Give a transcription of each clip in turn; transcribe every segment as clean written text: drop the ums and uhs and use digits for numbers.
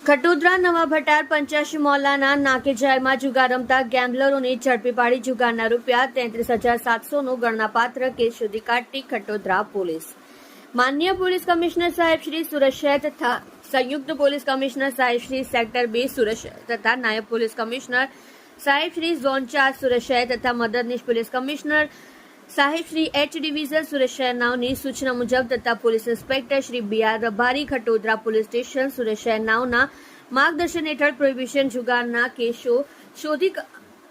ખટોદરા નવા ભટાર 85 મોહલ્લાના નાકે જાહેરમાં જુગાર રમતા ગેમ્બલરોને ઝડપી પાડી જુગારના રૂપિયા 33,700નો ગણનાપાત્ર કેસ શોધી કાઢતી ખટોદરા પોલીસ. માનનીય પોલીસ કમિશનર સાહેબ શ્રી સુરત શહેર તથા સંયુક્ત પોલીસ કમિશનર સાહેબ શ્રી સેક્ટર 2 સુરત શહેર તથા નાયબ પોલીસ કમિશનર સાહેબ શ્રી ઝોન 4 સુરત શહેર તથા મદદનીશ પોલીસ કમિશનર સાહેબ શ્રી એચ ડિવિઝન સુરત શહેર નાવની સૂચના મુજબ તથા police inspector Shri B R. Rabari Khatodara police station Surat શહેર નાવના માર્ગદર્શન હેઠળ પ્રોહિબિશન જુગારના કેસો શોધી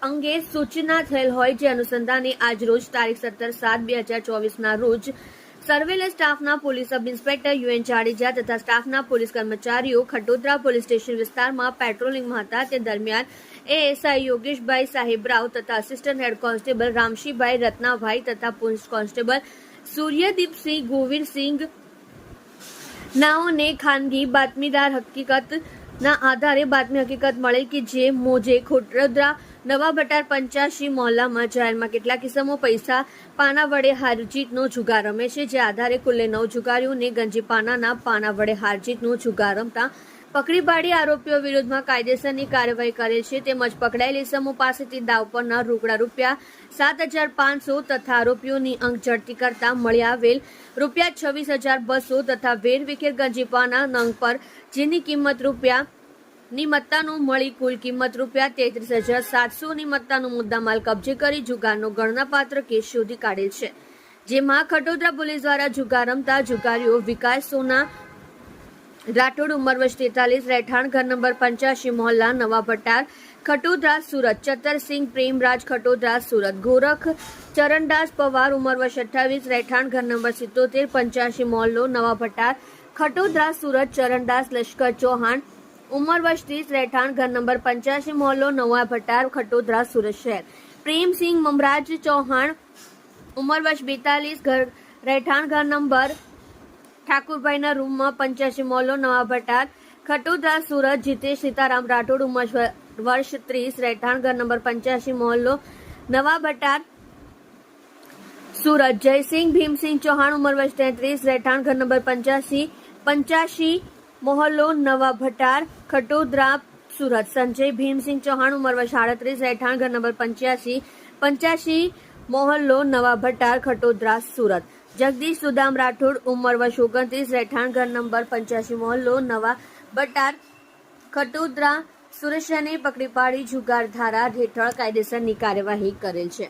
અંગે સૂચના થયેલ હોય જે અનુસંધાને આજ રોજ તારીખ 17/7/2024ના રોજ સર્વેલન્સ સ્ટાફના પોલીસ સબ ઇન્સ્પેક્ટર યુ.એન. જાડેજા તથા સ્ટાફના પોલીસ કર્મચારીઓ ખટોદરા પોલીસ સ્ટેશન વિસ્તારમાં પેટ્રોલિંગમાં હતા. તે દરમિયાન એએસઆઈ યોગેશભાઈ સાહેબરાવ તથા assistant head constable Ramshibhai Ratnabhai તથા પોલીસ કોન્સ્ટેબલ સૂર્યદીપસિંહ ગોવિરસિંહ નાઓને ખાનગી બાતમીદાર હકીકતના આધારે બાતમી હકીકત મળે કે જે મોજે ખટોદરા નવા ભટાર 85 મોહલ્લામાં જાહેરમાં કેટલાક કિસ્સામાં પૈસા પાના વડે હારજીતનો જુગાર રમે છે. જે આધારે કુલ્લે 9 જુગારીઓને ગંજી પાનાના પાના વડે હારજીતનો જુગાર રમતા પકડી પાડી આરોપીઓ વિરુદ્ધમાં કાયદેસરની કાર્યવાહી કરેલ છે. તેમજ પકડાયેલ ઇસમો પાસેથી દાવ પરના રોકડા રૂપિયા 7,500 તથા આરોપીઓની અંક ઝડપી કરતા મળી આવેલ રૂપિયા 26,200 તથા વેરવિખેર ગંજીપાના નંગ પર જેની કિંમત રૂપિયાની મત્તાનું મળી કુલ કિંમત રૂપિયા 33,700ની મત્તાનો મુદ્દામાલ કબજે કરી જુગારનો ગણનાપાત્ર કેસ શોધી કાઢેલ છે. જેમાં ખટોદરા પોલીસ દ્વારા જુગાર રમતા જુગારીઓ વિકાસ સોના રાઠોડ ઉંમર વર્ષ 43 રહેઠાણ ઘર નંબર 85 મોહલ્લા નવા ભટાર ખટોદરા સુરત, ચતરસિંહ પ્રેમરાજ ખટોદરા સુરત, ગોરખ ચરણદાસ પવાર ઉંમર વર્ષ 28 રહેઠાણ ઘર નંબર 77 85 મોહલ્લો નવા ભટાર ખટોદરા સુરત, ચરણદાસ લશ્કર ચૌહાણ ઉંમર વર્ષ 30 રહેઠાણ ઘર નંબર 85 મોહલ્લો નવા ભટાર ખટોદરા સુરત શહેર, પ્રેમસિંહ મમરાજ ચૌહાણ ઉંમર વર્ષ 42 રહેઠાણ ઘર નંબર ઠાકુરભાઈના રૂમમાં 85 મોહલ્લો નવા ભટાર ખટોદરા સુરત, જીતેશ સીતારામ રાઠોડ ઉંમર વર્ષ 30 રહેઠાણ ઘર નંબર 85 મોહલ્લો નવા ભટાર સુરત, જયસિંહ ભીમસિંહ ચૌહાણ ઉંમર વર્ષ 33 રહેઠાણ ઘર નંબર 85 મોહલ્લો નવા ભટાર ખટોદરા સુરત, સંજય ભીમસિંહ ચૌહાણ ઉંમર વર્ષ 38 રહેઠાણ ઘર નંબર 85 મોહલ્લો નવા ભટાર ખટોદરા સુરત, જગદીશ સુદામ રાઠોડ ઉંમર વર્ષ 29 રહેઠાણ ઘર નંબર 85 મોહલ્લો નવા ભટાર ખટોદરા સુરત શહેરને પકડી પાડી જુગાર ધારા હેઠળ કાયદેસરની કાર્યવાહી કરેલ છે.